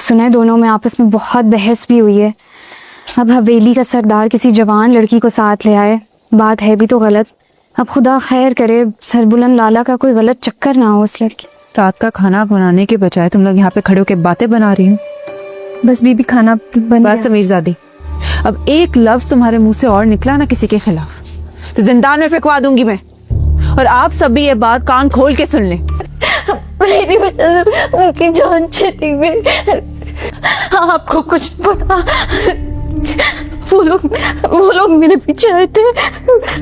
सुना है दोनों में आपस में बहुत बहस भी हुई है। अब हवेली का सरदार किसी जवान लड़की को साथ ले आए, बात है भी तो गलत। अब खुदा खैर करे सरबुलंद लाला का कोई गलत चक्कर ना हो उस लड़की। रात का खाना बनाने के बजाय तुम लोग यहाँ पे खड़े होकर बातें बना रही हो। बस बीबी खाना बन बस अमीरजादी, अब एक लफ्ज तुम्हारे मुंह से और निकला ना किसी के खिलाफ तो जिंदान में फेंकवा दूंगी मैं। और आप सब भी ये बात कान खोल के सुन लें। मेरी वजह से उनकी जान चली गई। आपको कुछ पता? वो लोग मेरे पीछे आए थे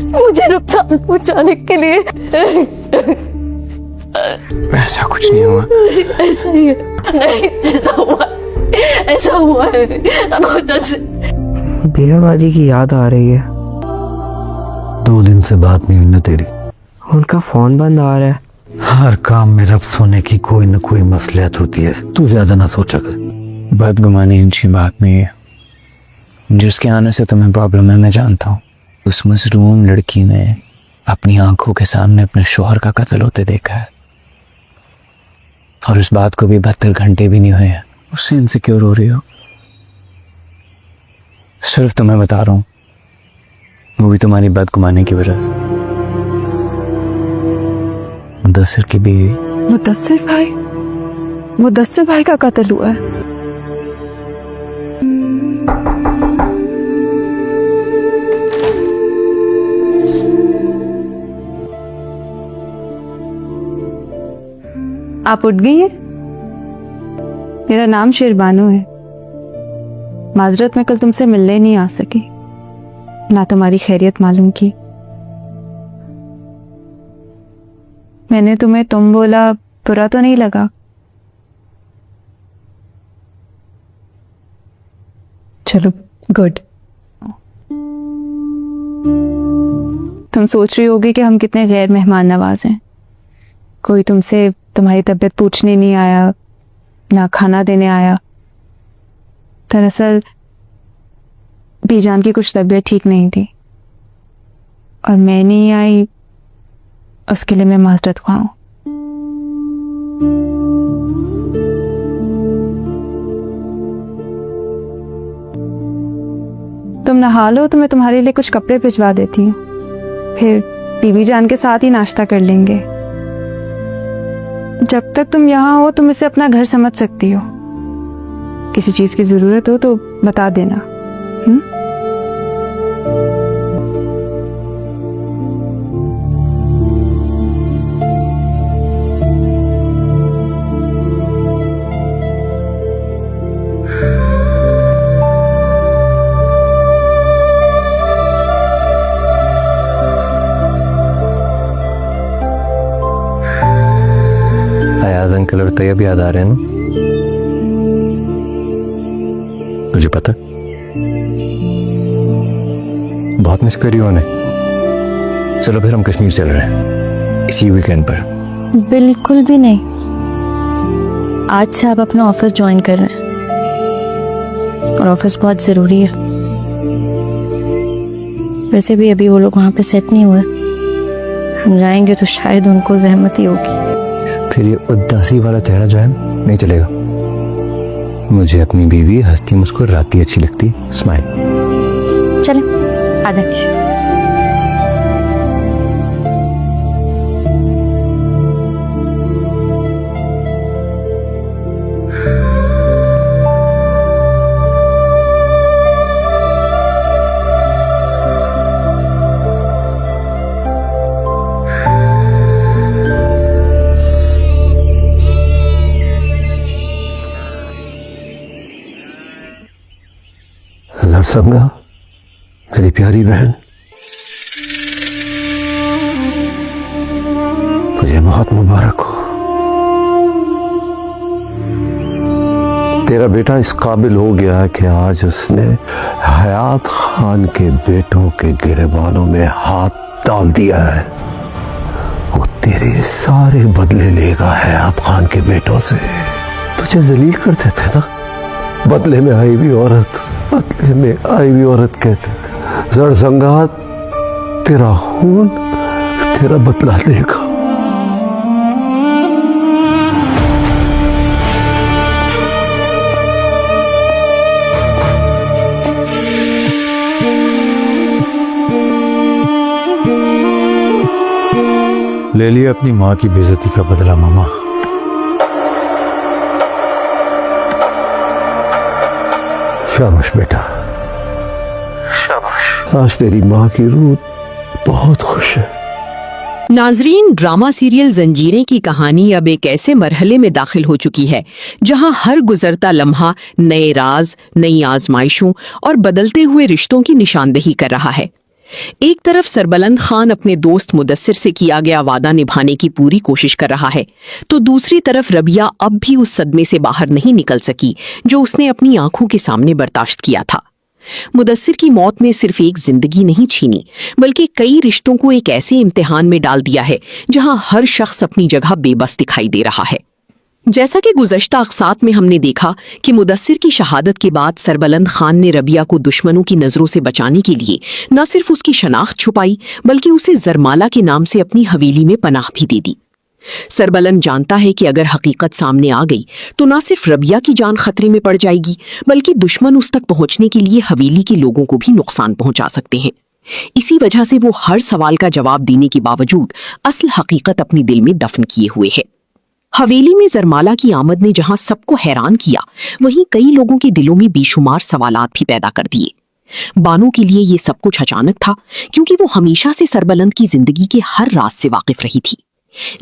मुझे नुकसान पहुंचाने के लिए। ऐसा कुछ नहीं हुआ। ऐसा ही है। नहीं, ऐसा हुआ है। बेहबादी की याद आ रही है। 2 दिन से बात नहीं हुई ना तेरी। उनका फोन बंद आ रहा है। हर काम में रब्स होने की कोई न कोई मसलियत होती है, तू ज्यादा ना सोचा कर। बदगुमानी अच्छी बात नहीं है। जिसके आने से तुम्हें प्रॉब्लम है मैं जानता हूँ। उस मजलूम लड़की ने अपनी आंखों के सामने अपने शोहर का कत्ल होते देखा है और उस बात को भी 72 घंटे भी नहीं हुए हैं। उससे इनसिक्योर हो रही हो। सिर्फ तुम्हें बता रहा हूँ, वो भी तुम्हारी बदगुमानी की वजह से। मुदस्सिर की बीवी। मुदस्सिर भाई का कत्ल हुआ है। आप उठ गई हैं? मेरा नाम शेरबानो है। माजरत मैं कल तुमसे मिलने नहीं आ सकी, ना तुम्हारी खैरियत मालूम की। मैंने तुम्हें तुम बोला, बुरा तो नहीं लगा? चलो गुड। तुम सोच रही होगी कि हम कितने गैर मेहमान नवाज हैं। कोई तुमसे तुम्हारी तबीयत पूछने नहीं आया, ना खाना देने आया। दरअसल बीजान की कुछ तबीयत ठीक नहीं थी और मैं नहीं आई, उसके लिए मैं माजरत ख्वाह हूं। तुम नहा लो तो मैं तुम्हारे लिए कुछ कपड़े भिजवा देती हूँ, फिर बीबी जान के साथ ही नाश्ता कर लेंगे। जब तक तुम यहाँ हो तुम इसे अपना घर समझ सकती हो। किसी चीज की जरूरत हो तो बता देना। अयाज अंकल और तैयब याद आ रहे हैं ना? तुझे पता बहुत मिस करी हो उन्हें। चलो फिर हम कश्मीर चल रहे हैं इसी वीकेंड पर। बिल्कुल भी नहीं। आज से आप अपना ऑफिस ज्वाइन कर रहे हैं और ऑफिस बहुत ज़रूरी है। वैसे भी अभी वो लोग वहाँ पे सेट नहीं हुए। हम जाएंगे तो शायद उनको जहमत ही होगी। फिर ये उदासी वाला चेहरा जो है नहीं चलेगा। मुझे अपनी बीवी हंसती मुस्कुराती अच्छी लगती। स्माइल। चलें आ जाइए। संगा मेरी प्यारी बहन, तुझे बहुत मुबारक हो। तेरा बेटा इस काबिल हो गया है कि आज उसने हयात खान के बेटों के गिरबानों में हाथ डाल दिया है। वो तेरे सारे बदले लेगा हयात खान के बेटों से। तुझे जलील करते थे ना, बदले में आई भी औरत, बदले में आई भी औरत कहते थे। जरसंगात तेरा खून तेरा बदला लेगा। ले लिया अपनी माँ की बेइज्जती का बदला मामा। शाबाश बेटा, शाबाश। आज तेरी माँ की रूह बहुत खुश है। नाजरीन, ड्रामा सीरियल जंजीरें की कहानी अब एक ऐसे मरहले में दाखिल हो चुकी है जहां हर गुजरता लम्हा नए राज, नई आजमाइशों और बदलते हुए रिश्तों की निशानदेही कर रहा है। एक तरफ सरबलंद खान अपने दोस्त मुदस्सिर से किया गया वादा निभाने की पूरी कोशिश कर रहा है, तो दूसरी तरफ रबिया अब भी उस सदमे से बाहर नहीं निकल सकी जो उसने अपनी आंखों के सामने बर्दाश्त किया था। मुदस्सिर की मौत ने सिर्फ एक जिंदगी नहीं छीनी, बल्कि कई रिश्तों को एक ऐसे इम्तिहान में डाल दिया है जहां हर शख्स अपनी जगह बेबस दिखाई दे रहा है। जैसा कि गुज़श्ता अक़सात में हमने देखा कि मुदस्सिर की शहादत के बाद सरबलंद खान ने रबिया को दुश्मनों की नज़रों से बचाने के लिए न सिर्फ उसकी शनाख्त छुपाई, बल्कि उसे जरमाला के नाम से अपनी हवेली में पनाह भी दे दी। सरबलंद जानता है कि अगर हकीकत सामने आ गई तो न सिर्फ रबिया की जान खतरे में पड़ जाएगी, बल्कि दुश्मन उस तक पहुंचने के लिए हवेली के लोगों को भी नुकसान पहुंचा सकते हैं। इसी वजह से वो हर सवाल का जवाब देने के बावजूद असल हकीकत अपने दिल में दफन किए हुए है। हवेली में जरमाला की आमद ने जहां सबको हैरान किया, वहीं कई लोगों के दिलों में बेशुमार सवालात भी पैदा कर दिए। बानो के लिए ये सब कुछ अचानक था, क्योंकि वो हमेशा से सरबलंद की जिंदगी के हर राज से वाकिफ रही थी।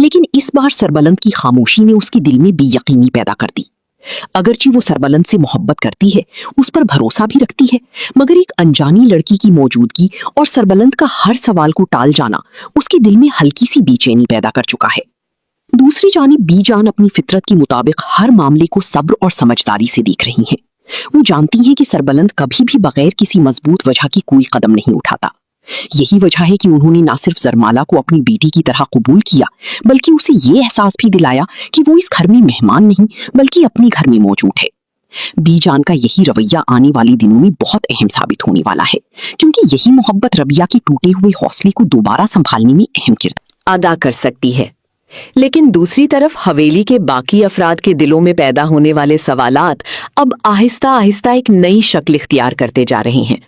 लेकिन इस बार सरबलंद की खामोशी ने उसके दिल में बेयकीनी पैदा कर दी। अगरचे वो सरबलंद से मोहब्बत करती है, उस पर भरोसा भी रखती है, मगर एक अनजानी लड़की की मौजूदगी और सरबलंद का हर सवाल को टाल जाना उसके दिल में हल्की सी बेचैनी पैदा कर चुका है। दूसरी जानिब बीजान अपनी फितरत के मुताबिक हर मामले को सब्र और समझदारी से देख रही हैं। वो जानती हैं कि सरबलंद कभी भी बगैर किसी मजबूत वजह की कोई कदम नहीं उठाता। यही वजह है कि उन्होंने न सिर्फ जरमाला को अपनी बेटी की तरह कबूल किया, बल्कि उसे ये एहसास भी दिलाया कि वो इस घर में मेहमान नहीं, बल्कि अपने घर में मौजूद है। बीजान का यही रवैया आने वाले दिनों में बहुत अहम साबित होने वाला है, क्योंकि यही मोहब्बत रबिया के टूटे हुए हौसले को दोबारा संभालने में अहम किरदार अदा कर सकती है। लेकिन दूसरी तरफ हवेली के बाकी अफराद के दिलों में पैदा होने वाले सवालात अब आहिस्ता आहिस्ता एक नई शक्ल इख्तियार करते जा रहे हैं।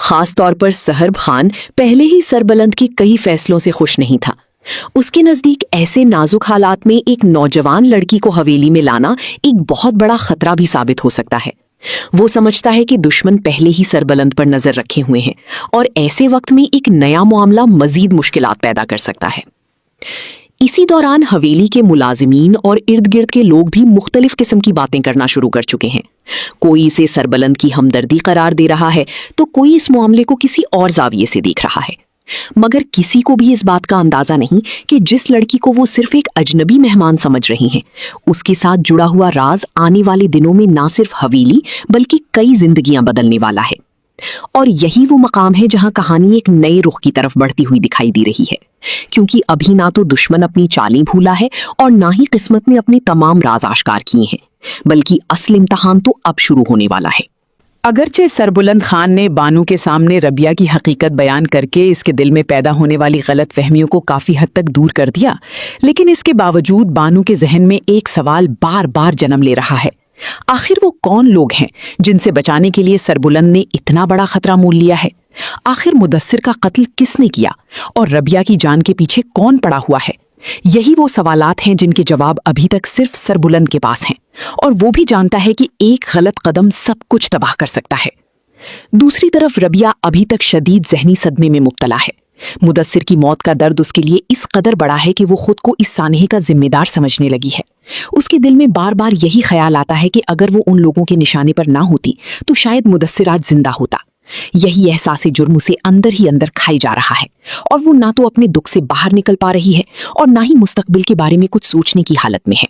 खास तौर पर सहरब खान पहले ही सरबलंद के कई फैसलों से खुश नहीं था। उसके नजदीक ऐसे नाजुक हालात में एक नौजवान लड़की को हवेली में लाना एक बहुत बड़ा खतरा भी साबित हो सकता है। वो समझता है कि दुश्मन पहले ही सरबलंद पर नजर रखे हुए हैं और ऐसे वक्त में एक नया मामला मजीद मुश्किलात पैदा कर सकता है। इसी दौरान हवेली के मुलाजिमीन और इर्द गिर्द के लोग भी मुख्तलिफ किस्म की बातें करना शुरू कर चुके हैं। कोई इसे सरबलंद की हमदर्दी करार दे रहा है, तो कोई इस मामले को किसी और जाविये से देख रहा है। मगर किसी को भी इस बात का अंदाजा नहीं कि जिस लड़की को वो सिर्फ एक अजनबी मेहमान समझ रही हैं, उसके साथ जुड़ा हुआ राज आने वाले दिनों में ना सिर्फ हवेली बल्कि कई जिंदगियां बदलने वाला है। और यही वो मकाम है जहां कहानी एक नए रुख की तरफ बढ़ती हुई दिखाई दे रही है, क्योंकि अभी ना तो दुश्मन अपनी चालें भूला है और ना ही किस्मत ने अपने तमाम राज आश्कार किए हैं, बल्कि असल इम्तिहान तो अब शुरू होने वाला है। अगरचे सरबुलंद खान ने बानू के सामने रबिया की हकीकत बयान करके इसके दिल में पैदा होने वाली गलत फहमियों को काफी हद तक दूर कर दिया, लेकिन इसके बावजूद बानू के जहन में एक सवाल बार बार जन्म ले रहा है। आखिर वो कौन लोग हैं जिनसे बचाने के लिए सरबुलंद ने इतना बड़ा खतरा मोल लिया है? आखिर मुदस्सिर का कत्ल किसने किया और रबिया की जान के पीछे कौन पड़ा हुआ है? यही वो सवालात हैं जिनके जवाब अभी तक सिर्फ सरबुलंद के पास हैं, और वो भी जानता है कि एक गलत कदम सब कुछ तबाह कर सकता है। दूसरी तरफ रबिया अभी तक शदीद जहनी सदमे में मुब्तला है। मुदस्सिर की मौत का दर्द उसके लिए इस कदर बड़ा है कि वो खुद को इस सानहे का जिम्मेदार समझने लगी है। उसके दिल में बार बार यही ख्याल आता है कि अगर वो उन लोगों के निशाने पर ना होती तो शायद मुदस्सिर आज जिंदा होता। यही एहसास जुर्म उसे अंदर ही अंदर खाई जा रहा है, और वो ना तो अपने दुख से बाहर निकल पा रही है और ना ही मुस्तकबिल के बारे में कुछ सोचने की हालत में है।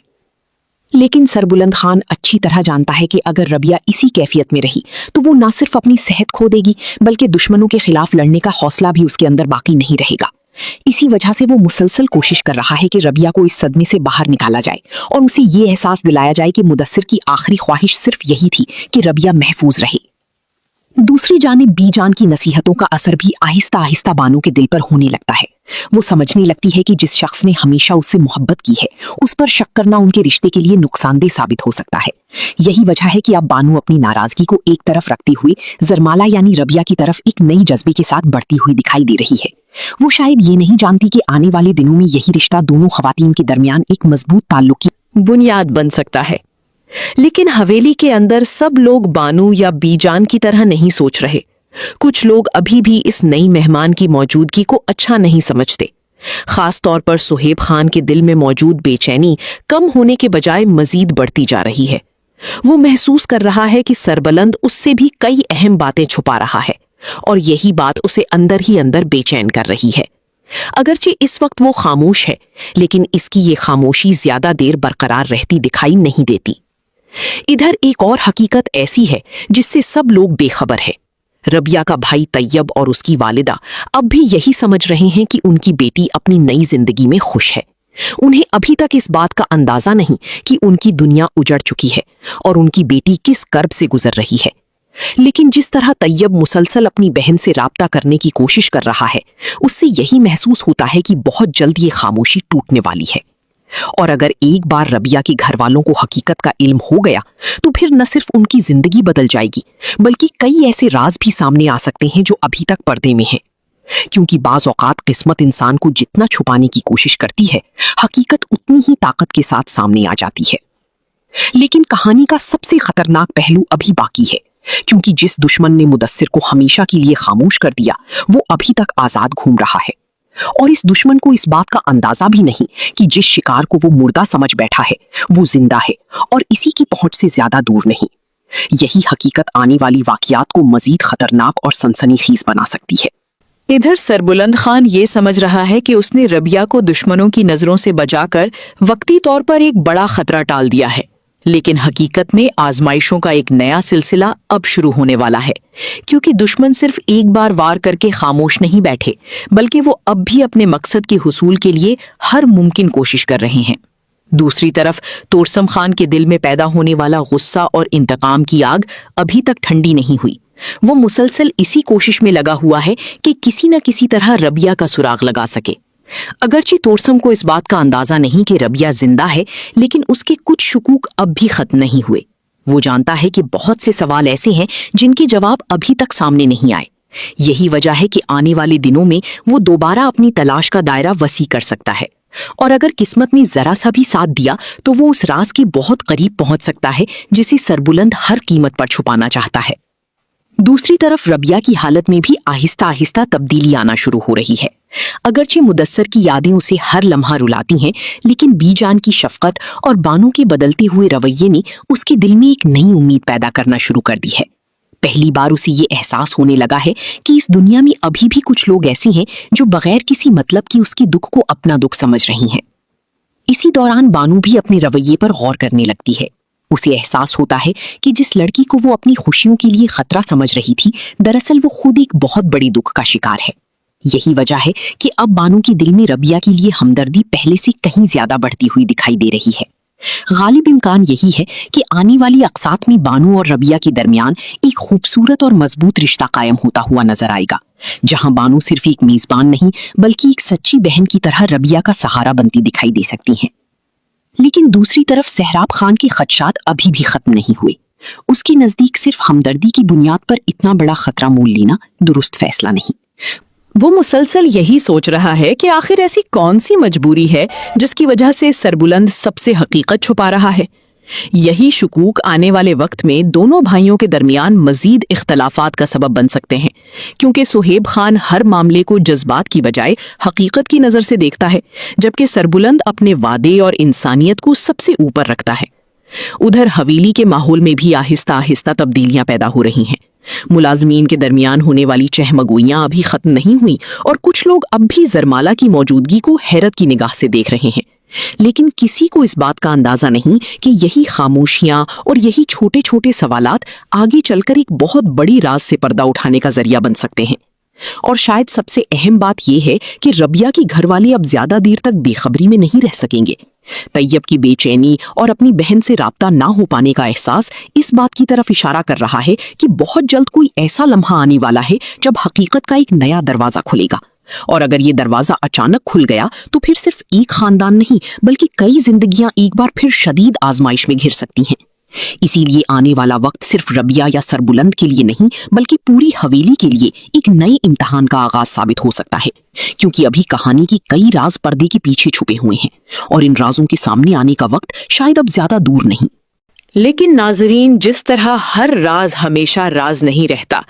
लेकिन सरबुलंद खान अच्छी तरह जानता है कि अगर रबिया इसी कैफियत में रही तो वो ना सिर्फ अपनी सेहत खो देगी, बल्कि दुश्मनों के खिलाफ लड़ने का हौसला भी उसके अंदर बाकी नहीं रहेगा। इसी वजह से वो मुसलसल कोशिश कर रहा है कि रबिया को इस सदमे से बाहर निकाला जाए और उसे ये एहसास दिलाया जाए कि मुदस्सिर की आखिरी ख्वाहिश सिर्फ यही थी कि रबिया महफूज रहे। दूसरी जानिब बीजान की नसीहतों का असर भी आहिस्ता आहिस्ता बानो के दिल पर होने लगता है। वो समझने लगती है कि जिस शख्स ने हमेशा उससे मोहब्बत की है, उस पर शक करना उनके रिश्ते के लिए नुकसानदेह साबित हो सकता है। यही वजह है कि अब बानो अपनी नाराजगी को एक तरफ रखते हुए जरमाला यानी रबिया की तरफ एक नई जज्बे के साथ बढ़ती हुई दिखाई दे रही है। वो शायद ये नहीं जानती कि आने वाले दिनों में यही रिश्ता दोनों खवातीन के दरमियान एक मजबूत ताल्लुक की बुनियाद बन सकता है। लेकिन हवेली के अंदर सब लोग बानू या बीजान की तरह नहीं सोच रहे। कुछ लोग अभी भी इस नई मेहमान की मौजूदगी को अच्छा नहीं समझते। खास तौर पर सुहेब खान के दिल में मौजूद बेचैनी कम होने के बजाय मजीद बढ़ती जा रही है। वो महसूस कर रहा है कि सरबलंद उससे भी कई अहम बातें छुपा रहा है और यही बात उसे अंदर ही अंदर बेचैन कर रही है। अगरचे इस वक्त वो खामोश है, लेकिन इसकी ये खामोशी ज्यादा देर बरकरार रहती दिखाई नहीं देती। इधर एक और हकीकत ऐसी है जिससे सब लोग बेखबर है। रबिया का भाई तैयब और उसकी वालिदा अब भी यही समझ रहे हैं कि उनकी बेटी अपनी नई जिंदगी में खुश है। उन्हें अभी तक इस बात का अंदाजा नहीं कि उनकी दुनिया उजड़ चुकी है और उनकी बेटी किस कर्ब से गुजर रही है। लेकिन जिस तरह तैयब मुसलसल अपनी बहन से राब्ता करने की कोशिश कर रहा है, उससे यही महसूस होता है कि बहुत जल्द ये खामोशी टूटने वाली है। और अगर एक बार रबिया के घर वालों को हकीकत का इल्म हो गया तो फिर न सिर्फ उनकी जिंदगी बदल जाएगी, बल्कि कई ऐसे राज भी सामने आ सकते हैं जो अभी तक पर्दे में हैं। क्योंकि बाज औकात किस्मत इंसान को जितना छुपाने की कोशिश करती है, हकीकत उतनी ही ताकत के साथ सामने आ जाती है। लेकिन कहानी का सबसे खतरनाक पहलू अभी बाकी है, क्योंकि जिस दुश्मन ने मुदस्सिर को हमेशा के लिए खामोश कर दिया, वो अभी तक आजाद घूम रहा है। और इस दुश्मन को इस बात का अंदाजा भी नहीं कि जिस शिकार को वो मुर्दा समझ बैठा है वो जिंदा है और इसी की पहुंच से ज्यादा दूर नहीं। यही हकीकत आने वाली वाकयात को मजीद खतरनाक और सनसनीखेज बना सकती है। इधर सरबुलंद खान ये समझ रहा है कि उसने रबिया को दुश्मनों की नजरों से बचाकर वक्ती तौर पर एक बड़ा खतरा टाल दिया है, लेकिन हकीकत में आजमाइशों का एक नया सिलसिला अब शुरू होने वाला है, क्योंकि दुश्मन सिर्फ एक बार वार करके खामोश नहीं बैठे, बल्कि वो अब भी अपने मकसद के हुसूल के लिए हर मुमकिन कोशिश कर रहे हैं। दूसरी तरफ तोरसम खान के दिल में पैदा होने वाला गुस्सा और इंतकाम की आग अभी तक ठंडी नहीं हुई। वो मुसलसल इसी कोशिश में लगा हुआ है कि किसी न किसी तरह रबिया का सुराग लगा सके। अगरचे तोरसम को इस बात का अंदाजा नहीं कि रबिया जिंदा है, लेकिन उसके कुछ शुकूक अब भी खत्म नहीं हुए। वो जानता है कि बहुत से सवाल ऐसे हैं जिनके जवाब अभी तक सामने नहीं आए। यही वजह है कि आने वाले दिनों में वो दोबारा अपनी तलाश का दायरा वसी कर सकता है, और अगर किस्मत ने जरा सा भी साथ दिया तो वो उस राज के बहुत करीब पहुंच सकता है जिसे सरबुलंद हर कीमत पर छुपाना चाहता है। दूसरी तरफ रबिया की हालत में भी आहिस्ता आहिस्ता तब्दीली आना शुरू हो रही है। अगरचे मुदस्सर की यादें उसे हर लम्हा रुलाती हैं, लेकिन बीजान की शफकत और बानू के बदलते हुए रवैये ने उसके दिल में एक नई उम्मीद पैदा करना शुरू कर दी है। पहली बार उसे ये एहसास होने लगा है कि इस दुनिया में अभी भी कुछ लोग ऐसे हैं जो बगैर किसी मतलब की उसकी दुख को अपना दुख समझ रही हैं। इसी दौरान बानू भी अपने रवैये पर गौर करने लगती है। उसे एहसास होता है कि जिस लड़की को वो अपनी खुशियों के लिए खतरा समझ रही थी, दरअसल वो खुद एक बहुत बड़ी दुख का शिकार है। यही वजह है कि अब बानू के दिल में रबिया के लिए हमदर्दी पहले से कहीं ज्यादा बढ़ती हुई दिखाई दे रही है। गालिब इम्कान यही है कि आने वाली अक़सात में बानू और रबिया के दरमियान एक खूबसूरत और मजबूत रिश्ता कायम होता हुआ नजर आएगा, जहां बानू सिर्फ एक मेजबान नहीं बल्कि एक सच्ची बहन की तरह रबिया का सहारा बनती दिखाई दे सकती हैं। लेकिन दूसरी तरफ सहराब खान के खदशात अभी भी खत्म नहीं हुए। उसके नजदीक सिर्फ हमदर्दी की बुनियाद पर इतना बड़ा खतरा मोल लेना दुरुस्त फैसला नहीं। वो मुसलसल यही सोच रहा है कि आखिर ऐसी कौन सी मजबूरी है जिसकी वजह से सरबुलंद सबसे हकीकत छुपा रहा है। यही शुकूक आने वाले वक्त में दोनों भाइयों के दरमियान मजीद इख्तलाफात का सबब बन सकते हैं, क्योंकि सुहेब खान हर मामले को जज्बात की बजाय हकीकत की नज़र से देखता है, जबकि सरबुलंद अपने वादे और इंसानियत को सबसे ऊपर रखता है। उधर हवेली के माहौल में भी आहिस्ता आहिस्ता तब्दीलियां पैदा हो रही हैं। मुलाजमीन के दरमियान होने वाली चहमगोइयां अभी खत्म नहीं हुई और कुछ लोग अब भी जरमाला की मौजूदगी को हैरत की निगाह से देख रहे हैं। लेकिन किसी को इस बात का अंदाजा नहीं कि यही खामोशियां और यही छोटे छोटे सवालात आगे चलकर एक बहुत बड़ी राज से पर्दा उठाने का जरिया बन सकते हैं। और शायद सबसे अहम बात यह है कि रबिया की घरवाली अब ज्यादा देर तक बेखबरी में नहीं रह सकेंगे। तैयब की बेचैनी और अपनी बहन से राब्ता ना हो पाने का एहसास इस बात की तरफ इशारा कर रहा है कि बहुत जल्द कोई ऐसा लम्हा आने वाला है जब हकीकत का एक नया दरवाजा खुलेगा। और अगर ये दरवाजा अचानक खुल गया तो फिर सिर्फ एक खानदान नहीं बल्कि कई जिंदगियां एक बार फिर शदीद आजमाइश में घिर सकती हैं। इसीलिए आने वाला वक्त सिर्फ रबिया या सरबुलंद के लिए नहीं बल्कि पूरी हवेली के लिए एक नए इम्तिहान का आगाज साबित हो सकता है, क्योंकि अभी कहानी की कई राज पर्दे के पीछे छुपे हुए हैं और इन राजों के सामने आने का वक्त शायद अब ज्यादा दूर नहीं। लेकिन नाजरीन, जिस तरह हर राज हमेशा राज नहीं रहता,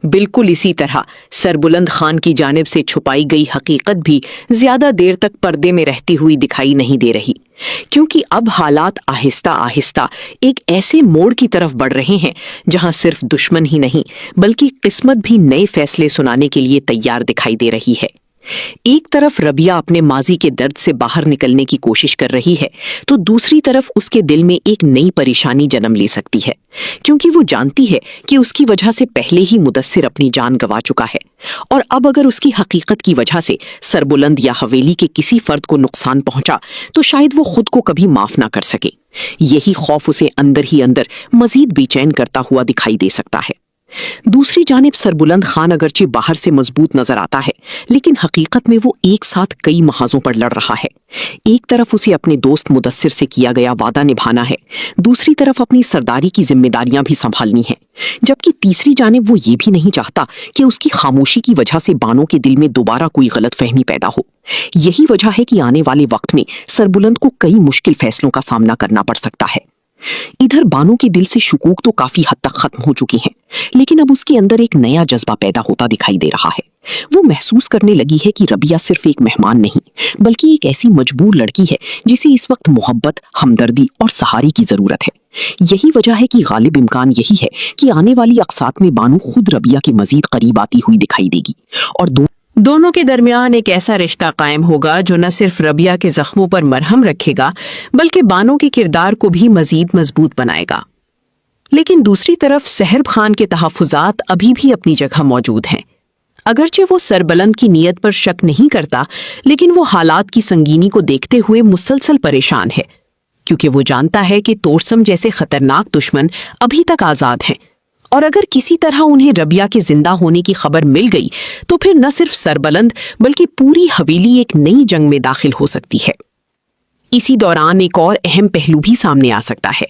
बिल्कुल इसी तरह सरबुलंद खान की जानिब से छुपाई गई हकीकत भी ज्यादा देर तक पर्दे में रहती हुई दिखाई नहीं दे रही, क्योंकि अब हालात आहिस्ता आहिस्ता एक ऐसे मोड़ की तरफ बढ़ रहे हैं जहां सिर्फ दुश्मन ही नहीं बल्कि किस्मत भी नए फैसले सुनाने के लिए तैयार दिखाई दे रही है। एक तरफ रबिया अपने माजी के दर्द से बाहर निकलने की कोशिश कर रही है, तो दूसरी तरफ उसके दिल में एक नई परेशानी जन्म ले सकती है, क्योंकि वो जानती है कि उसकी वजह से पहले ही मुदस्सिर अपनी जान गंवा चुका है और अब अगर उसकी हकीकत की वजह से सरबुलंद या हवेली के किसी फर्द को नुकसान पहुंचा तो शायद वो खुद को कभी माफ ना कर सके। यही खौफ उसे अंदर ही अंदर मजीद बेचैन करता हुआ दिखाई दे सकता है। दूसरी जानिब सरबुलंद खान अगरचे बाहर से मजबूत नजर आता है, लेकिन हकीकत में वो एक साथ कई महाजों पर लड़ रहा है। एक तरफ उसे अपने दोस्त मुदस्सिर से किया गया वादा निभाना है, दूसरी तरफ अपनी सरदारी की जिम्मेदारियां भी संभालनी है, जबकि तीसरी जानिब वो ये भी नहीं चाहता कि उसकी खामोशी की वजह से बानो के दिल में दोबारा कोई गलतफहमी पैदा हो। यही वजह है कि आने वाले वक्त में सरबुलंद को कई मुश्किल फैसलों का सामना करना पड़ सकता है। इधर बानो के दिल से शुकूक तो काफी हद तक खत्म हो चुकी हैं, लेकिन अब उसके अंदर एक नया जज्बा पैदा होता दिखाई दे रहा है। वो महसूस करने लगी है कि रबिया सिर्फ एक मेहमान नहीं बल्कि एक ऐसी मजबूर लड़की है जिसे इस वक्त मोहब्बत, हमदर्दी और सहारे की जरूरत है। यही वजह है कि गालिब इम्कान यही है कि आने वाली अक़सात में बानो खुद रबिया के मजीद करीब आती हुई दिखाई देगी और दोनों के दरमियान एक ऐसा रिश्ता कायम होगा जो न सिर्फ रबिया के जख्मों पर मरहम रखेगा बल्कि बानो के किरदार को भी मजीद मजबूत बनाएगा। लेकिन दूसरी तरफ सहरब खान के तहफ़्फ़ुज़ात अभी भी अपनी जगह मौजूद हैं। अगरचे वो सरबलंद की नीयत पर शक नहीं करता, लेकिन वो हालात की संगीनी को देखते हुए मुसलसल परेशान है, क्योंकि वो जानता है कि तोरसम जैसे खतरनाक दुश्मन अभी तक आज़ाद हैं और अगर किसी तरह उन्हें रबिया के जिंदा होने की खबर मिल गई तो फिर न सिर्फ सरबलंद बल्कि पूरी हवेली एक नई जंग में दाखिल हो सकती है। इसी दौरान एक और अहम पहलू भी सामने आ सकता है।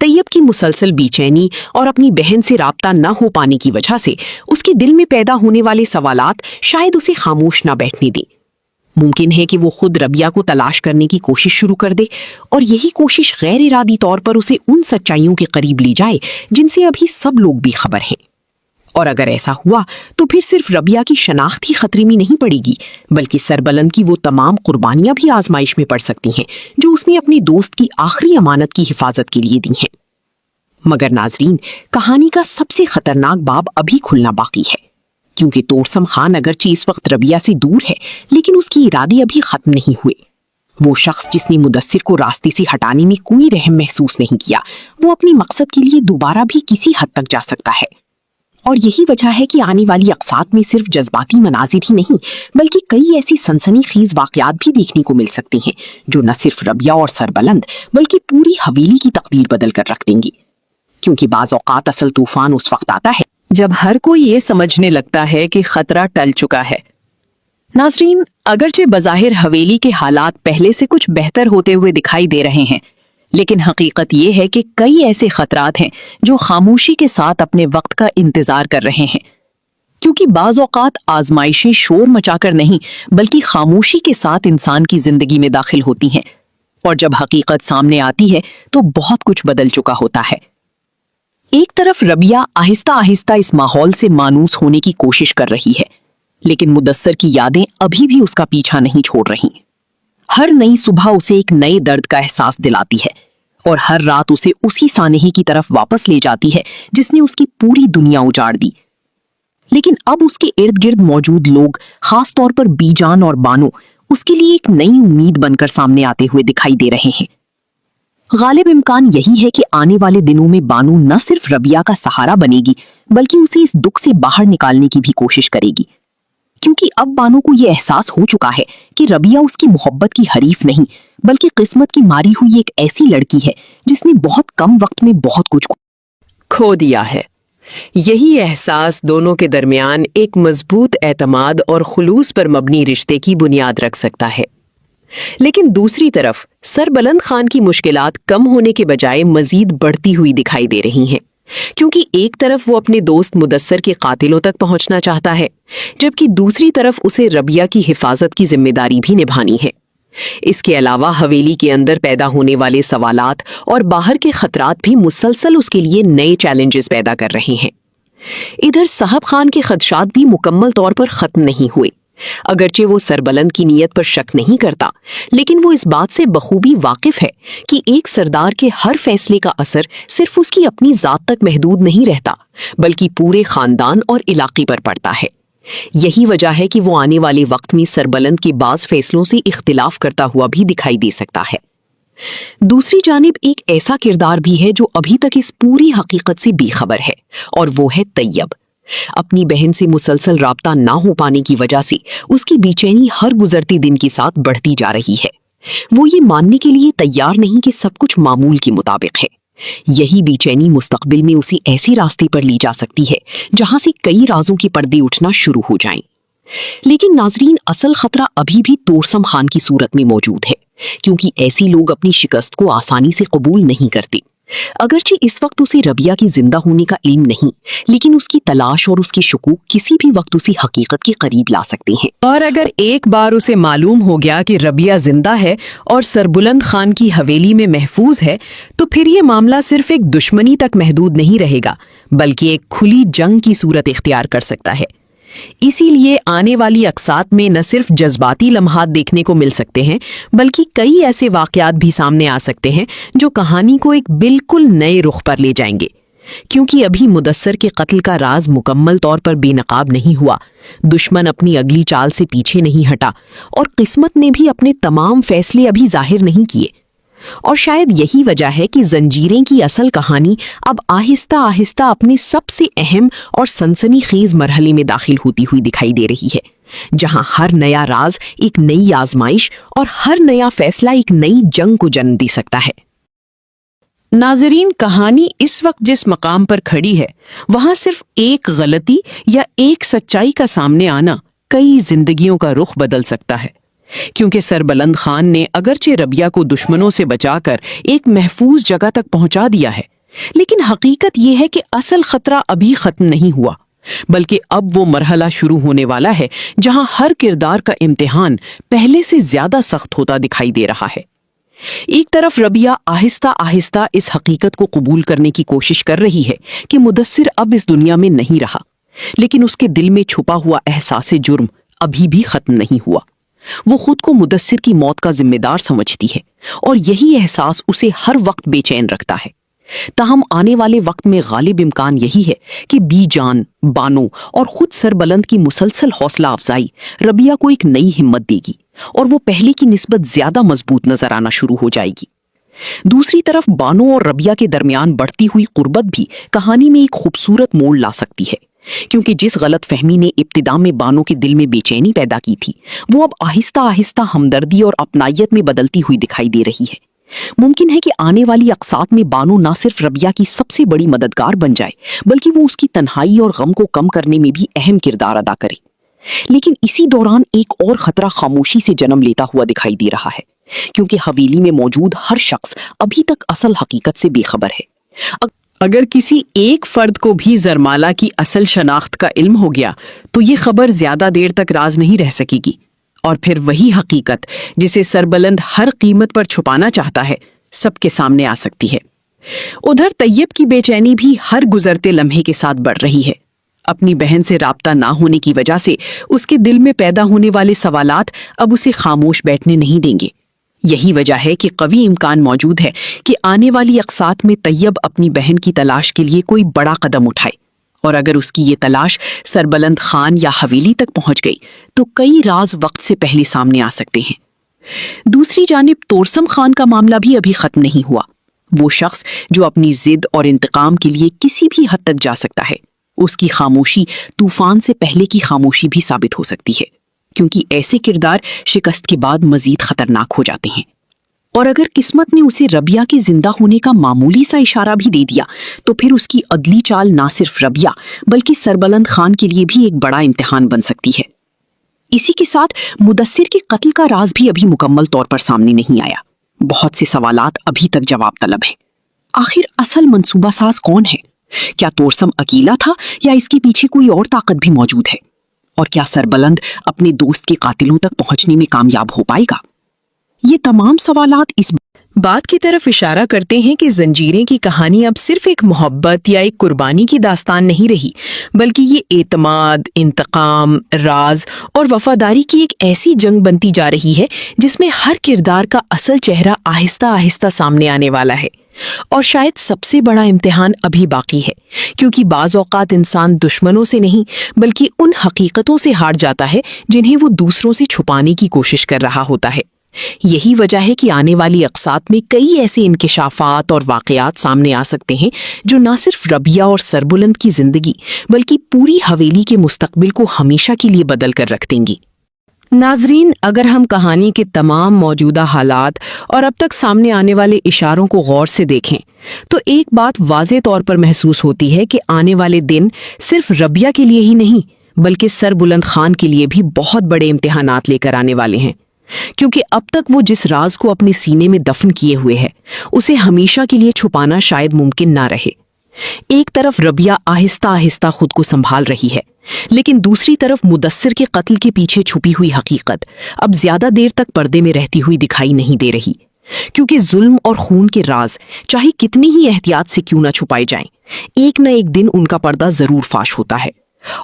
तैयब की मुसलसल बेचैनी और अपनी बहन से राब्ता न हो पाने की वजह से उसके दिल में पैदा होने वाले सवालात शायद उसे खामोश न बैठने दें। मुमकिन है कि वो खुद रबिया को तलाश करने की कोशिश शुरू कर दे और यही कोशिश गैर इरादी तौर पर उसे उन सच्चाइयों के करीब ले जाए जिनसे अभी सब लोग भी खबर हैं। और अगर ऐसा हुआ तो फिर सिर्फ रबिया की शनाख्त ही खतरे में नहीं पड़ेगी बल्कि सरबलंद की वो तमाम कुर्बानियां भी आजमाइश में पड़ सकती हैं जो उसने अपने दोस्त की आखिरी अमानत की हिफाजत के लिए दी हैं। मगर नाजरीन, कहानी का सबसे खतरनाक बाब अभी खुलना बाकी है, क्योंकि तोरसम खान अगरचे इस वक्त रबिया से दूर है लेकिन उसकी इरादे अभी खत्म नहीं हुए। वो शख्स जिसने मुदस्सिर को रास्ते से हटाने में कोई रहम महसूस नहीं किया, वो अपने मकसद के लिए दोबारा भी किसी हद तक जा सकता है। और यही वजह है कि आने वाली अक़सात में सिर्फ जज्बाती मनाजिर ही नहीं बल्कि कई ऐसी सनसनीखेज वाक़यात भी देखने को मिल सकते हैं जो न सिर्फ रबिया और सरबलंद बल्कि पूरी हवेली की तकदीर बदल कर रख देंगी। क्योंकि बाज़ औक़ात असल तूफान उस वक्त आता है जब हर कोई ये समझने लगता है कि खतरा टल चुका है। नाजरीन, अगरचे बज़ाहिर हवेली के हालात पहले से कुछ बेहतर होते हुए दिखाई दे रहे हैं, लेकिन हकीकत ये है कि कई ऐसे खतरात हैं जो खामोशी के साथ अपने वक्त का इंतजार कर रहे हैं। क्योंकि बाज़ औक़ात आजमाइशें शोर मचाकर नहीं बल्कि खामोशी के साथ इंसान की जिंदगी में दाखिल होती हैं, और जब हकीकत सामने आती है तो बहुत कुछ बदल चुका होता है। एक तरफ रबिया आहिस्ता आहिस्ता इस माहौल से मानूस होने की कोशिश कर रही है, लेकिन मुदस्सिर की यादें अभी भी उसका पीछा नहीं छोड़ रही। हर नई सुबह उसे एक नए दर्द का एहसास दिलाती है और हर रात उसे उसी सानही की तरफ वापस ले जाती है जिसने उसकी पूरी दुनिया उजाड़ दी। लेकिन अब उसके इर्द गिर्द मौजूद लोग, खास तौर पर बीजान और बानो, उसके लिए एक नई उम्मीद बनकर सामने आते हुए दिखाई दे रहे हैं। गालिब इम्कान यही है कि आने वाले दिनों में बानो न सिर्फ रबिया का सहारा बनेगी बल्कि उसे इस दुख से बाहर निकालने की भी कोशिश करेगी, क्योंकि अब बानो को यह एहसास हो चुका है कि रबिया उसकी मोहब्बत की हरीफ नहीं बल्कि किस्मत की मारी हुई एक ऐसी लड़की है जिसने बहुत कम वक्त में बहुत कुछ खो दिया है। यही एहसास दोनों के दरमियान एक मजबूत एतमाद और खुलूस पर मबनी रिश्ते की बुनियाद रख सकता है। लेकिन दूसरी तरफ सरबलंद खान की मुश्किलात कम होने के बजाय मजीद बढ़ती हुई दिखाई दे रही हैं, क्योंकि एक तरफ वो अपने दोस्त मुदस्सर के कातिलों तक पहुंचना चाहता है, जबकि दूसरी तरफ उसे रबिया की हिफाजत की जिम्मेदारी भी निभानी है। इसके अलावा हवेली के अंदर पैदा होने वाले सवालात और बाहर के खतरात भी मुसलसल उसके लिए नए चैलेंजेस पैदा कर रहे हैं। इधर साहब खान के खदशात भी मुकम्मल तौर पर खत्म नहीं हुए। अगरचे वो सरबलंद की नीयत पर शक नहीं करता, लेकिन वो इस बात से बखूबी वाकिफ है कि एक सरदार के हर फैसले का असर सिर्फ उसकी अपनी जात तक महदूद नहीं रहता, बल्कि पूरे खानदान और इलाके पर पड़ता है। यही वजह है कि वो आने वाले वक्त में सरबलंद के बाज फैसलों से इख्तिलाफ करता हुआ भी दिखाई दे सकता है। दूसरी जानिब एक ऐसा किरदार भी है जो अभी तक इस पूरी हकीकत से बेखबर है, और वो है तैयब। अपनी बहन से मुसलसल राब्ता ना हो पाने की वजह से उसकी बेचैनी हर गुजरते दिन के साथ बढ़ती जा रही है। वो ये मानने के लिए तैयार नहीं कि सब कुछ मामूल के मुताबिक है। यही बेचैनी मुस्तकबिल में उसे ऐसे रास्ते पर ले जा सकती है जहां से कई राजों के पर्दे उठना शुरू हो जाएं। लेकिन नाजरीन, असल खतरा अभी भी तोरसम खान की सूरत में मौजूद है, क्योंकि ऐसे लोग अपनी शिकस्त को आसानी से कबूल नहीं करते। अगरचे इस वक्त उसे रबिया की जिंदा होने का इल्म नहीं, लेकिन उसकी तलाश और उसके शुकूक किसी भी वक्त उसे हकीकत के करीब ला सकते हैं। और अगर एक बार उसे मालूम हो गया कि रबिया जिंदा है और सरबुलंद खान की हवेली में महफूज है, तो फिर ये मामला सिर्फ एक दुश्मनी तक महदूद नहीं रहेगा, बल्कि एक खुली जंग की सूरत इख्तियार कर सकता है। इसीलिए आने वाली अक्सात में न सिर्फ जज्बाती लम्हात देखने को मिल सकते हैं, बल्कि कई ऐसे वाकयात भी सामने आ सकते हैं जो कहानी को एक बिल्कुल नए रुख पर ले जाएंगे। क्योंकि अभी मुदस्सर के कत्ल का राज मुकम्मल तौर पर बेनकाब नहीं हुआ, दुश्मन अपनी अगली चाल से पीछे नहीं हटा, और किस्मत ने भी अपने तमाम फैसले अभी जाहिर नहीं किए। और शायद यही वजह है कि जंजीरें की असल कहानी अब आहिस्ता आहिस्ता अपने सबसे अहम और सनसनीखेज मरहले में दाखिल होती हुई दिखाई दे रही है, जहां हर नया राज एक नई आजमाइश और हर नया फैसला एक नई जंग को जन्म दे सकता है। नाजरीन, कहानी इस वक्त जिस मकाम पर खड़ी है, वहां सिर्फ एक गलती या एक सच्चाई का सामने आना कई जिंदगियों का रुख बदल सकता है। क्योंकि सरबलंद खान ने अगरचे रबिया को दुश्मनों से बचाकर एक महफूज जगह तक पहुंचा दिया है, लेकिन हकीकत यह है कि असल खतरा अभी खत्म नहीं हुआ, बल्कि अब वो मरहला शुरू होने वाला है जहां हर किरदार का इम्तिहान पहले से ज्यादा सख्त होता दिखाई दे रहा है। एक तरफ रबिया आहिस्ता आहिस्ता इस हकीकत को कबूल करने की कोशिश कर रही है कि मुदस्सिर अब इस दुनिया में नहीं रहा, लेकिन उसके दिल में छुपा हुआ एहसास जुर्म अभी भी खत्म नहीं हुआ। वो खुद को मुदस्सिर की मौत का जिम्मेदार समझती है, और यही एहसास उसे हर वक्त बेचैन रखता है। ताहम आने वाले वक्त में गालिब इम्कान यही है कि बीजान, बानो और खुद सरबलंद की मुसलसल हौसला अफजाई रबिया को एक नई हिम्मत देगी, और वो पहले की निस्बत ज्यादा मजबूत नजर आना शुरू हो जाएगी। दूसरी तरफ बानो और रबिया के दरमियान बढ़ती हुई कुर्बत भी कहानी में एक खूबसूरत मोड़ ला सकती है, क्योंकि जिस गलत फहमी ने इब्तिदा में बानो के दिल में बेचैनी पैदा की थी, वो अब आहिस्ता आहिस्ता हमदर्दी और अपनायत में बदलती हुई दिखाई दे रही है। मुमकिन है कि आने वाली अक्सात में बानो न सिर्फ रबिया की सबसे बड़ी मददगार बन जाए, बल्कि वो उसकी तन्हाई और गम को कम करने में भी अहम किरदार अदा करे। लेकिन इसी दौरान एक और खतरा खामोशी से जन्म लेता हुआ दिखाई दे रहा है, क्योंकि हवेली में मौजूद हर शख्स अभी तक असल हकीकत से बेखबर है। अगर किसी एक फर्द को भी जरमाला की असल शनाख्त का इल्म हो गया, तो ये खबर ज्यादा देर तक राज नहीं रह सकेगी, और फिर वही हकीकत जिसे सरबलंद हर कीमत पर छुपाना चाहता है, सबके सामने आ सकती है। उधर तैयब की बेचैनी भी हर गुजरते लम्हे के साथ बढ़ रही है। अपनी बहन से राब्ता ना होने की वजह से उसके दिल में पैदा होने वाले सवालात अब उसे खामोश बैठने नहीं देंगे। यही वजह है कि कवी इम्कान मौजूद है कि आने वाली अक्सात में तैयब अपनी बहन की तलाश के लिए कोई बड़ा कदम उठाए, और अगर उसकी ये तलाश सरबलंद खान या हवेली तक पहुंच गई, तो कई राज वक्त से पहले सामने आ सकते हैं। दूसरी जानिब तोरसम खान का मामला भी अभी खत्म नहीं हुआ। वो शख्स जो अपनी जिद और इंतकाम के लिए किसी भी हद तक जा सकता है, उसकी खामोशी तूफान से पहले की खामोशी भी साबित हो सकती है, क्योंकि ऐसे किरदार शिकस्त के बाद मजीद खतरनाक हो जाते हैं। और अगर किस्मत ने उसे रबिया के जिंदा होने का मामूली सा इशारा भी दे दिया, तो फिर उसकी अदली चाल ना सिर्फ रबिया बल्कि सरबलंद खान के लिए भी एक बड़ा इम्तिहान बन सकती है। इसी के साथ मुदस्सिर के कत्ल का राज भी अभी मुकम्मल तौर पर सामने नहीं आया। बहुत से सवालात अभी तक जवाब तलब हैं। आखिर असल मंसूबा साज कौन है? क्या तोरसम अकेला था या इसके पीछे कोई और ताकत भी मौजूद है? और क्या सरबलंद अपने दोस्त के कातिलों तक पहुंचने में कामयाब हो पाएगा? ये तमाम सवालात इस बात की तरफ इशारा करते हैं कि जंजीरें की कहानी अब सिर्फ एक मोहब्बत या एक कुर्बानी की दास्तान नहीं रही, बल्कि ये एतमाद, इंतकाम, राज और वफादारी की एक ऐसी जंग बनती जा रही है जिसमें हर किरदार का असल चेहरा आहिस्ता आहिस्ता सामने आने वाला है। और शायद सबसे बड़ा इम्तिहान अभी बाकी है, क्योंकि बाज़ औक़ात इंसान दुश्मनों से नहीं बल्कि उन हकीकतों से हार जाता है जिन्हें वो दूसरों से छुपाने की कोशिश कर रहा होता है। यही वजह है कि आने वाली अक़सात में कई ऐसे इंकिशाफात और वाक़यात सामने आ सकते हैं जो न सिर्फ रबिया और सरबुलंद की ज़िंदगी बल्कि पूरी हवेली के मुस्तकबिल को हमेशा के लिए बदल कर रख देंगी। नाजरीन, अगर हम कहानी के तमाम मौजूदा हालात और अब तक सामने आने वाले इशारों को गौर से देखें तो एक बात वाज़े तौर पर महसूस होती है कि आने वाले दिन सिर्फ रबिया के लिए ही नहीं बल्कि सरबुलंद खान के लिए भी बहुत बड़े इम्तिहानात लेकर आने वाले हैं, क्योंकि अब तक वो जिस राज को अपने सीने में दफन किए हुए है उसे हमेशा के लिए छुपाना शायद मुमकिन ना रहे। एक तरफ रबिया आहिस्ता आहिस्ता खुद को संभाल रही है, लेकिन दूसरी तरफ मुदस्सिर के कत्ल के पीछे छुपी हुई हकीकत अब ज्यादा देर तक पर्दे में रहती हुई दिखाई नहीं दे रही, क्योंकि जुल्म और खून के राज चाहे कितनी ही एहतियात से क्यों ना छुपाए जाएं, एक न एक दिन उनका पर्दा जरूर फाश होता है।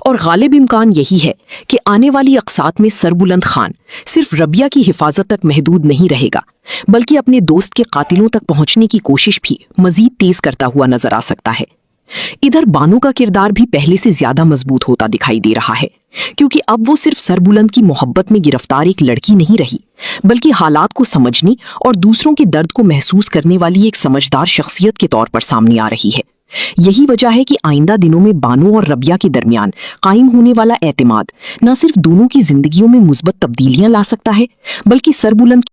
और गालिब इम्कान यही है कि आने वाली अक़सात में सरबुलंद खान सिर्फ रबिया की हिफाजत तक महदूद नहीं रहेगा, बल्कि अपने दोस्त के कातिलों तक पहुंचने की कोशिश भी मजीद तेज करता हुआ नजर आ सकता है। इधर बानो का किरदार भी पहले से ज्यादा मजबूत होता दिखाई दे रहा है, क्योंकि अब वो सिर्फ सरबुलंद की मोहब्बत में गिरफ्तार एक लड़की नहीं रही, बल्कि हालात को समझने और दूसरों के दर्द को महसूस करने वाली एक समझदार शख्सियत के तौर पर सामने आ रही है। यही वजह है कि आइंदा दिनों में बानो और रबिया के दरमियान कायम होने वाला एतमाद न सिर्फ दोनों की जिंदगियों में मुस्बत तब्दीलियां ला सकता है, बल्कि सरबुलंद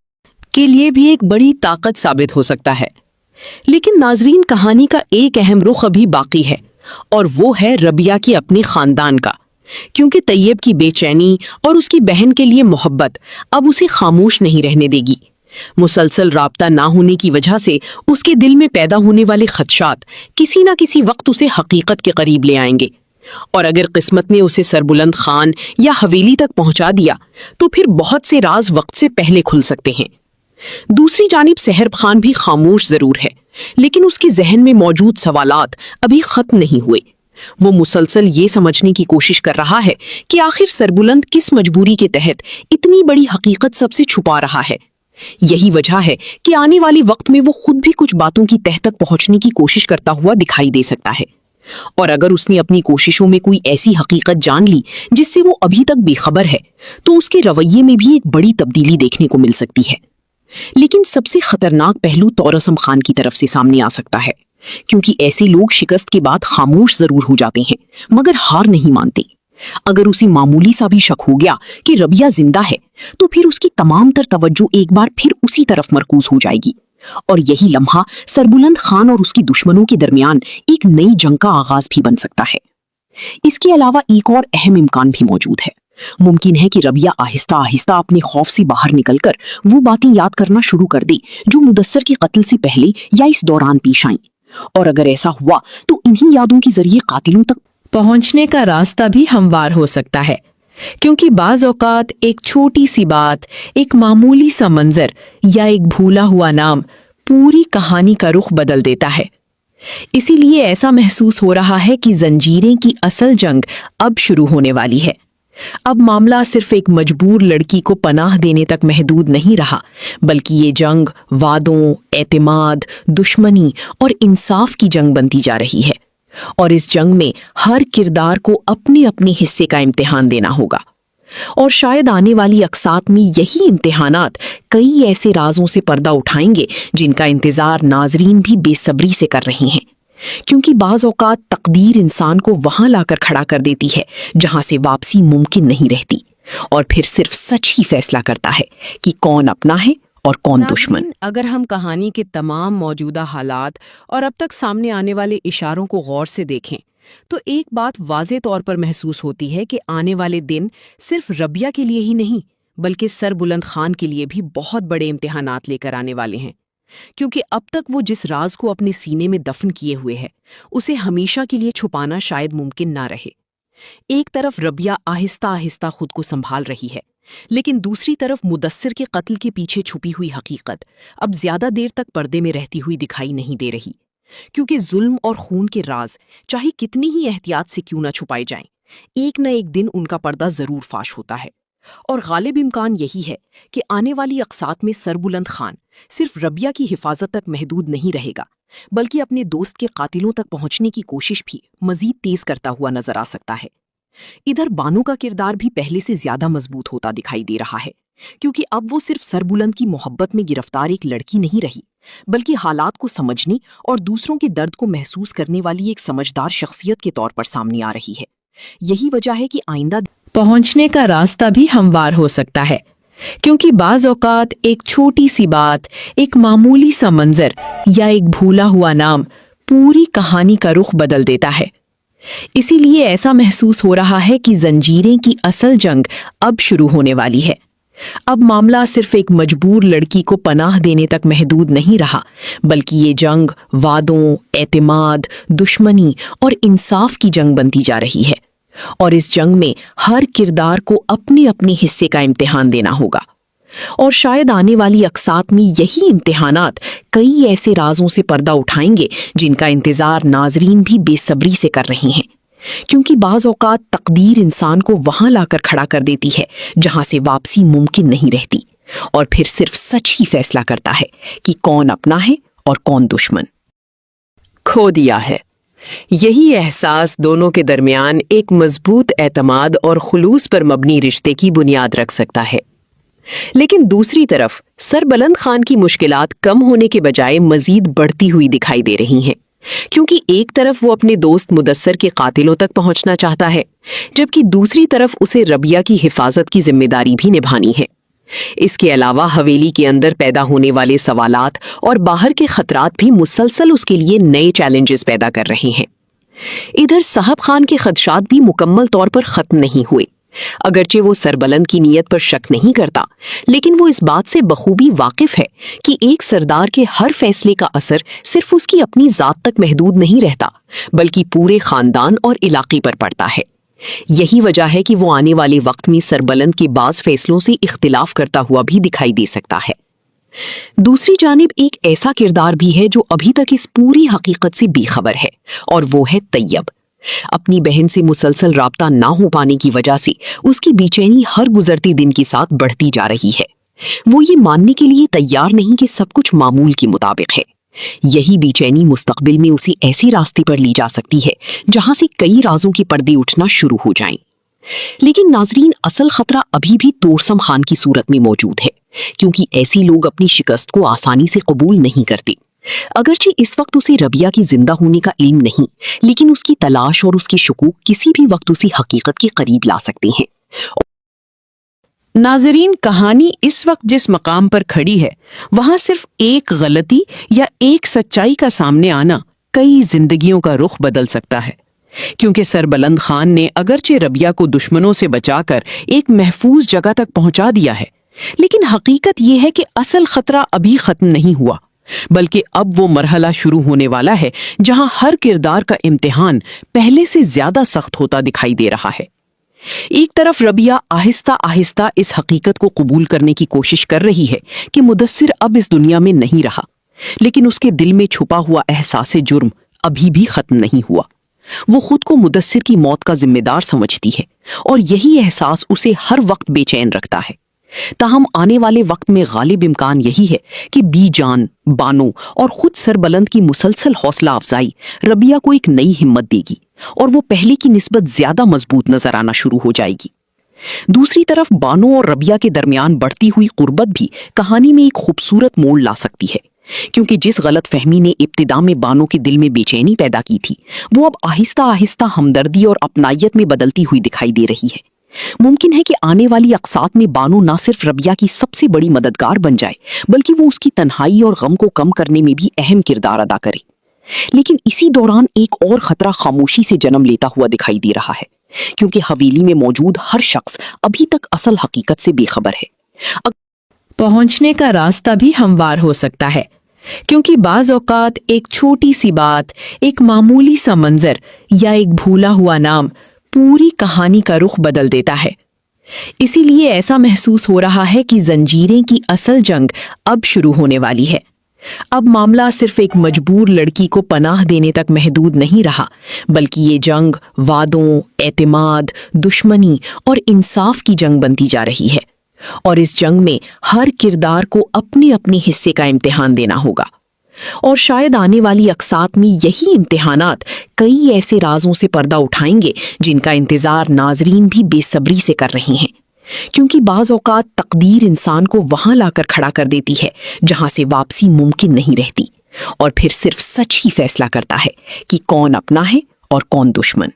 के लिए भी एक बड़ी ताकत साबित हो सकता है। लेकिन नाजरीन, कहानी का एक अहम रुख अभी बाकी है, और वो है रबिया के अपने खानदान का, क्योंकि तैयब की बेचैनी और उसकी बहन के लिए मोहब्बत अब उसे खामोश नहीं रहने देगी। मुसलसल राब्ता ना होने की वजह से उसके दिल में पैदा होने वाले खदशात किसी न किसी वक्त उसे हकीकत के करीब ले आएंगे, और अगर किस्मत ने उसे सरबुलंद खान या हवेली तक पहुंचा दिया तो फिर बहुत से राज वक्त से पहले खुल सकते हैं। दूसरी जानिब सहर खान भी खामोश जरूर है, लेकिन उसके जहन में मौजूद सवालात अभी खत्म नहीं हुए। वो मुसलसल ये समझने की कोशिश कर रहा है कि आखिर सरबुलंद किस मजबूरी के तहत इतनी बड़ी हकीकत सबसे छुपा रहा है। यही वजह है कि आने वाले वक्त में वो खुद भी कुछ बातों की तह तक पहुंचने की कोशिश करता हुआ दिखाई दे सकता है, और अगर उसने अपनी कोशिशों में कोई ऐसी हकीकत जान ली जिससे वो अभी तक बेखबर है तो उसके रवैये में भी एक बड़ी तब्दीली देखने को मिल सकती है। लेकिन सबसे खतरनाक पहलू तोरसम खान की तरफ से सामने आ सकता है, क्योंकि ऐसे लोग शिकस्त के बाद खामोश जरूर हो जाते हैं मगर हार नहीं मानते। अगर उसे मामूली सा भी शक हो गया कि रबिया जिंदा है तो फिर उसकी तमाम तर तवज्जो एक बार फिर उसी तरफ मरकूज हो जाएगी, और यही लम्हा सरबुलंद खान और उसकी दुश्मनों के दरमियान एक नई जंग का आगाज भी बन सकता है। इसके अलावा एक और अहम इम्कान भी मौजूद है। मुमकिन है कि रबिया आहिस्ता आहिस्ता अपने खौफ से बाहर निकलकर वो बातें याद करना शुरू कर दे जो मुदस्सिर के कत्ल से पहले या इस दौरान पेश आईं, और अगर ऐसा हुआ तो इन्हीं यादों के जरिए कातिलों तक पहुंचने का रास्ता भी हमवार हो सकता है, क्योंकि बाज़ औक़ात एक छोटी सी बात, एक मामूली सा मंजर या एक भूला हुआ नाम पूरी कहानी का रुख बदल देता है। इसीलिए ऐसा महसूस हो रहा है कि जंजीरें की असल जंग अब शुरू होने वाली है। अब मामला सिर्फ एक मजबूर लड़की को पनाह देने तक महदूद नहीं रहा, बल्कि ये जंग वादों, एतमाद, दुश्मनी और इंसाफ की जंग बनती जा रही है, और इस जंग में हर किरदार को अपने अपने हिस्से का इम्तिहान देना होगा। और शायद आने वाली अक़सात में यही इम्तिहानात कई ऐसे राजों से पर्दा उठाएंगे जिनका इंतजार नाजरीन भी बेसब्री से कर रहे हैं, क्योंकि बाज़ औक़ात तकदीर इंसान को वहां लाकर खड़ा कर देती है जहां से वापसी मुमकिन नहीं रहती, और फिर सिर्फ सच ही फैसला करता है कि कौन अपना है और कौन दुश्मन। अगर हम कहानी के तमाम मौजूदा हालात और अब तक सामने आने वाले इशारों को गौर से देखें تو ایک بات واضح طور پر محسوس ہوتی ہے کہ آنے والے دن صرف ربیہ کے لیے ہی نہیں بلکہ سربلند خان کے لیے بھی بہت بڑے امتحانات لے کر آنے والے ہیں، کیونکہ اب تک وہ جس راز کو اپنے سینے میں دفن کیے ہوئے ہے اسے ہمیشہ کے لیے چھپانا شاید ممکن نہ رہے۔ ایک طرف ربیہ آہستہ آہستہ خود کو سنبھال رہی ہے، لیکن دوسری طرف مدثر کے قتل کے پیچھے چھپی ہوئی حقیقت اب زیادہ دیر تک پردے میں رہتی ہوئی دکھائی نہیں دے رہی، کیونکہ ظلم اور خون کے راز چاہے کتنی ہی احتیاط سے کیوں نہ چھپائے جائیں، ایک نہ ایک دن ان کا پردہ ضرور فاش ہوتا ہے۔ اور غالب امکان یہی ہے کہ آنے والی اقساط میں سربلند خان صرف ربیہ کی حفاظت تک محدود نہیں رہے گا بلکہ اپنے دوست کے قاتلوں تک پہنچنے کی کوشش بھی مزید تیز کرتا ہوا نظر آ سکتا ہے۔ ادھر بانو کا کردار بھی پہلے سے زیادہ مضبوط ہوتا دکھائی دے رہا ہے، کیونکہ اب وہ صرف سربلند کی محبت میں گرفتار ایک لڑکی نہیں رہی بلکہ حالات کو سمجھنے اور دوسروں کے درد کو محسوس کرنے والی ایک سمجھدار شخصیت کے طور پر سامنے آ رہی ہے۔ یہی وجہ ہے کہ آئندہ پہنچنے کا راستہ بھی ہموار ہو سکتا ہے، کیونکہ بعض اوقات ایک چھوٹی سی بات، ایک معمولی سا منظر یا ایک بھولا ہوا نام پوری کہانی کا رخ بدل دیتا ہے۔ اسی لیے ایسا محسوس ہو رہا ہے کہ زنجیریں کی اصل جنگ اب شروع ہونے والی ہے۔ اب معاملہ صرف ایک مجبور لڑکی کو پناہ دینے تک محدود نہیں رہا، بلکہ یہ جنگ وعدوں، اعتماد، دشمنی اور انصاف کی جنگ بنتی جا رہی ہے، اور اس جنگ میں ہر کردار کو اپنے اپنے حصے کا امتحان دینا ہوگا۔ اور شاید آنے والی اقساط میں یہی امتحانات کئی ایسے رازوں سے پردہ اٹھائیں گے جن کا انتظار ناظرین بھی بے صبری سے کر رہے ہیں، کیونکہ بعض اوقات تقدیر انسان کو وہاں لا کر کھڑا کر دیتی ہے جہاں سے واپسی ممکن نہیں رہتی، اور پھر صرف سچ ہی فیصلہ کرتا ہے کہ کون اپنا ہے اور کون دشمن۔ کھو دیا ہے، یہی احساس دونوں کے درمیان ایک مضبوط اعتماد اور خلوص پر مبنی رشتے کی بنیاد رکھ سکتا ہے۔ لیکن دوسری طرف سربلند خان کی مشکلات کم ہونے کے بجائے مزید بڑھتی ہوئی دکھائی دے رہی ہیں، کیونکہ ایک طرف وہ اپنے دوست مدثر کے قاتلوں تک پہنچنا چاہتا ہے، جبکہ دوسری طرف اسے ربیہ کی حفاظت کی ذمہ داری بھی نبھانی ہے۔ اس کے علاوہ حویلی کے اندر پیدا ہونے والے سوالات اور باہر کے خطرات بھی مسلسل اس کے لیے نئے چیلنجز پیدا کر رہے ہیں۔ ادھر صاحب خان کے خدشات بھی مکمل طور پر ختم نہیں ہوئے۔ اگرچہ وہ سربلند کی نیت پر شک نہیں کرتا، لیکن وہ اس بات سے بخوبی واقف ہے کہ ایک سردار کے ہر فیصلے کا اثر صرف اس کی اپنی ذات تک محدود نہیں رہتا بلکہ پورے خاندان اور علاقے پر پڑتا ہے۔ یہی وجہ ہے کہ وہ آنے والے وقت میں سربلند کے بعض فیصلوں سے اختلاف کرتا ہوا بھی دکھائی دے سکتا ہے۔ دوسری جانب ایک ایسا کردار بھی ہے جو ابھی تک اس پوری حقیقت سے بے خبر ہے، اور وہ ہے طیب۔ اپنی بہن سے مسلسل رابطہ نہ ہو پانے کی وجہ سے اس کی بے چینی ہر گزرتے دن کے ساتھ بڑھتی جا رہی ہے۔ وہ یہ ماننے کے لیے تیار نہیں کہ سب کچھ معمول کے مطابق ہے۔ یہی بے چینی مستقبل میں اسے ایسی راستے پر لی جا سکتی ہے جہاں سے کئی رازوں کے پردے اٹھنا شروع ہو جائیں۔ لیکن ناظرین، اصل خطرہ ابھی بھی توسم خان کی صورت میں موجود ہے، کیونکہ ایسی لوگ اپنی شکست کو آسانی سے قبول نہیں کرتے۔ اگرچہ اس وقت اسے ربیہ کی زندہ ہونے کا علم نہیں، لیکن اس کی تلاش اور اس کے شکوک کسی بھی وقت اسے حقیقت کے قریب لا سکتے ہیں۔ ناظرین، کہانی اس وقت جس مقام پر کھڑی ہے وہاں صرف ایک غلطی یا ایک سچائی کا سامنے آنا کئی زندگیوں کا رخ بدل سکتا ہے، کیونکہ سربلند خان نے اگرچہ ربیہ کو دشمنوں سے بچا کر ایک محفوظ جگہ تک پہنچا دیا ہے، لیکن حقیقت یہ ہے کہ اصل خطرہ ابھی ختم نہیں ہوا، بلکہ اب وہ مرحلہ شروع ہونے والا ہے جہاں ہر کردار کا امتحان پہلے سے زیادہ سخت ہوتا دکھائی دے رہا ہے۔ ایک طرف ربیہ آہستہ آہستہ اس حقیقت کو قبول کرنے کی کوشش کر رہی ہے کہ مدثر اب اس دنیا میں نہیں رہا، لیکن اس کے دل میں چھپا ہوا احساس جرم ابھی بھی ختم نہیں ہوا۔ وہ خود کو مدثر کی موت کا ذمہ دار سمجھتی ہے، اور یہی احساس اسے ہر وقت بے چین رکھتا ہے۔ تاہم آنے والے وقت میں غالب امکان یہی ہے کہ بی جان، بانو اور خود سربلند کی مسلسل حوصلہ افزائی ربیہ کو ایک نئی ہمت دے گی، اور وہ پہلے کی نسبت زیادہ مضبوط نظر آنا شروع ہو جائے گی۔ دوسری طرف بانو اور ربیہ کے درمیان بڑھتی ہوئی قربت بھی کہانی میں ایک خوبصورت موڑ لا سکتی ہے، کیونکہ جس غلط فہمی نے ابتدا میں بانو کے دل میں بے چینی پیدا کی تھی، وہ اب آہستہ آہستہ ہمدردی اور اپنائیت میں بدلتی ہوئی دکھائی دے رہی ہے۔ ممکن ہے کہ آنے والی اقساط میں بانو نہ صرف ربیہ کی سب سے بڑی مددگار بن جائے، بلکہ وہ اس کی تنہائی اور غم کو کم کرنے میں بھی اہم کردار ادا کرے۔ लेकिन इसी दौरान एक और खतरा खामोशी से जन्म लेता हुआ दिखाई दे रहा है, क्योंकि हवेली में मौजूद हर शख्स अभी तक असल हकीकत से बेखबर है। पहुंचने का रास्ता भी हमवार हो सकता है, क्योंकि बाज औकात एक छोटी सी बात, एक मामूली सा मंजर या एक भूला हुआ नाम पूरी कहानी का रुख बदल देता है। इसीलिए ऐसा महसूस हो रहा है कि जंजीरें की असल जंग अब शुरू होने वाली है। अब मामला सिर्फ एक मजबूर लड़की को पनाह देने तक महदूद नहीं रहा, बल्कि ये जंग वादों, एतमाद, दुश्मनी और इंसाफ की जंग बनती जा रही है। और इस जंग में हर किरदार को अपने अपने हिस्से का इम्तिहान देना होगा। और शायद आने वाली अक़सात में यही इम्तिहानात कई ऐसे राजों से पर्दा उठाएंगे जिनका इंतजार नाजरीन भी बेसब्री से कर रही हैं, क्योंकि बाज़ औक़ात तकदीर इंसान को वहां लाकर खड़ा कर देती है जहां से वापसी मुमकिन नहीं रहती, और फिर सिर्फ सच ही फैसला करता है कि कौन अपना है और कौन दुश्मन।